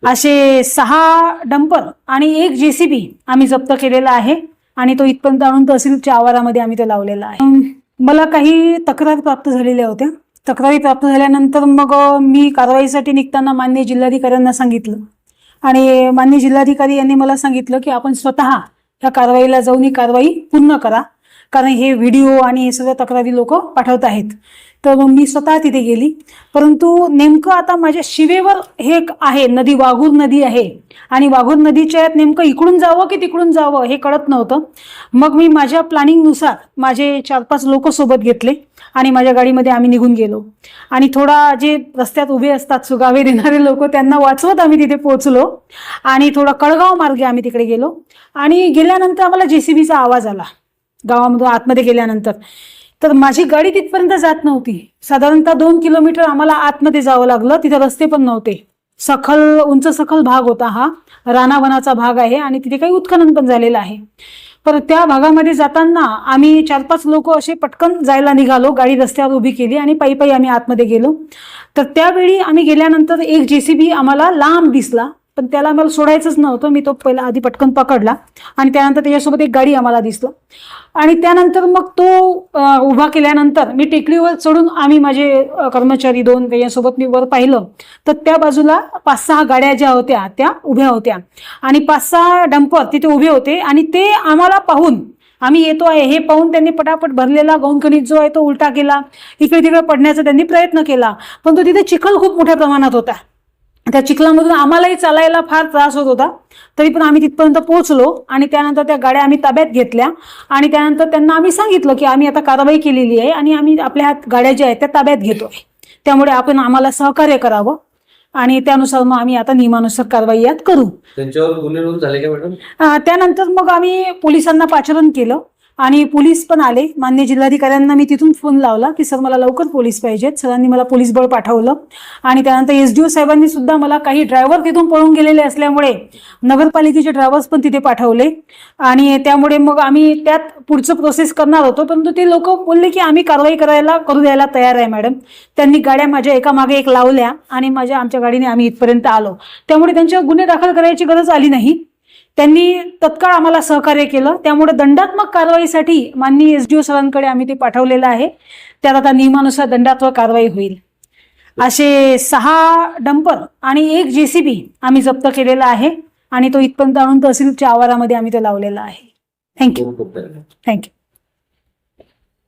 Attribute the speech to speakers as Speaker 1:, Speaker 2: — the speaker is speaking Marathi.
Speaker 1: असे 6 डंपर आणि 1 JCB आम्ही जप्त केलेला आहे आणि तो इथपर्यंत आणून तहसीलच्या आवारामध्ये आम्ही तो लावलेला आहे. मला काही तक्रारी प्राप्त झालेल्या होत्या. तक्रारी प्राप्त झाल्यानंतर मग मी कारवाईसाठी निघताना माननीय जिल्हाधिकाऱ्यांना सांगितलं आणि माननीय जिल्हाधिकारी यांनी मला सांगितलं की आपण स्वतः या कारवाईला जाऊन ही कारवाई पूर्ण करा, कारण हे व्हिडिओ आणि हे सगळ्या तक्रारी लोक पाठवत आहेत. तर मी स्वतः तिथे गेली, परंतु नेमकं आता माझ्या शिवेवर हे आहे नदी, वाघूर नदी आहे आणि वाघूर नदीच्या यात नेमकं इकडून जावं की तिकडून जावं हे कळत नव्हतं. मग मी माझ्या प्लॅनिंगनुसार माझे 4-5 लोक सोबत घेतले आणि माझ्या गाडीमध्ये आम्ही निघून गेलो आणि थोडा जे रस्त्यात उभे असतात सुगावे देणारे लोक त्यांना वाचवत आम्ही तिथे पोहोचलो आणि थोडा कळगाव मार्गे आम्ही तिकडे गेलो आणि गेल्यानंतर आम्हाला JCBचा आवाज आला गावामधून आतमध्ये गेल्यानंतर. तर माझी गाडी तिथपर्यंत जात नव्हती. साधारणतः 2 किलोमीटर आम्हाला आतमध्ये जावं लागलं. तिथे रस्ते पण नव्हते. सखल, उंच सखल भाग होता, हा रानावनाचा भाग आहे आणि तिथे काही उत्खनन पण झालेलं आहे. पण त्या भागामध्ये जाताना आम्ही 4-5 लोक असे पटकन जायला निघालो, गाडी रस्त्यावर उभी केली आणि पायी पायी आम्ही आतमध्ये गेलो. तर त्यावेळी आम्ही गेल्यानंतर एक JCB आम्हाला लांब दिसला, पण त्याला आम्हाला सोडायचंच नव्हतं. मी तो पहिला आधी पटकन पकडला आणि त्यानंतर त्याच्यासोबत एक गाडी आम्हाला दिसला आणि त्यानंतर मग तो उभा केल्यानंतर मी टेकडीवर चढून आम्ही माझे कर्मचारी 2 त्याच्यासोबत मी वर पाहिलं तर त्या बाजूला 5-6 गाड्या ज्या होत्या त्या उभ्या होत्या आणि 5-6 डंपर तिथे उभे होते आणि ते आम्हाला पाहून, आम्ही येतो आहे हे पाहून त्यांनी पटापट भरलेला गौणखनिज जो आहे तो उलटा केला, इकडे तिकडे पडण्याचा त्यांनी प्रयत्न केला, पण तो तिथे चिखल खूप मोठ्या प्रमाणात होता. त्या चिखलामधून आम्हालाही चालायला फार त्रास होत होता. तरी पण आम्ही तिथपर्यंत पोहोचलो आणि त्यानंतर त्या गाड्या आम्ही ताब्यात घेतल्या आणि त्यानंतर त्यांना आम्ही सांगितलं की आम्ही आता कारवाई केलेली आहे आणि आम्ही आपल्या गाड्या ज्या आहेत त्या ताब्यात घेतोय, त्यामुळे आपण आम्हाला सहकार्य करावं आणि त्यानुसार मग आम्ही आता नियमानुसार कारवाई यात करू.
Speaker 2: त्यांच्यावर गुन्हे नोंद झाले का मॅडम?
Speaker 1: त्यानंतर मग आम्ही पोलिसांना पाचारण केलं आणि पोलीस पण आले. माननीय जिल्हाधिकाऱ्यांना मी तिथून फोन लावला की सर मला लवकर पोलीस पाहिजेत. सरांनी मला पोलीस बळ पाठवलं आणि त्यानंतर SDO साहेबांनी सुद्धा मला, काही ड्रायव्हर तिथून पळून गेलेले असल्यामुळे नगरपालिकेचे ड्रायव्हर्स पण तिथे पाठवले आणि त्यामुळे मग आम्ही त्यात पुढचं प्रोसेस करणार होतो, परंतु ते लोक बोलले की आम्ही कारवाई करू द्यायला तयार आहे मॅडम. त्यांनी गाड्या माझ्या एकामागे एक लावल्या आणि आमच्या गाडीने आम्ही इथपर्यंत आलो, त्यामुळे त्यांच्यावर गुन्हे दाखल करायची गरज आली नाही. त्यांनी तत्काळ आम्हाला सहकार्य केलं, त्यामुळे दंडात्मक कारवाईसाठी माननीय SDO सरांकडे आम्ही ते पाठवलेलं आहे. त्यात आता नियमानुसार दंडात्मक कारवाई होईल. असे 6 डंपर आणि 1 JCB आम्ही जप्त केलेला आहे आणि तो इथपर्यंत आणून तहसीलच्या आवारामध्ये आम्ही तो लावलेला आहे. थँक्यू.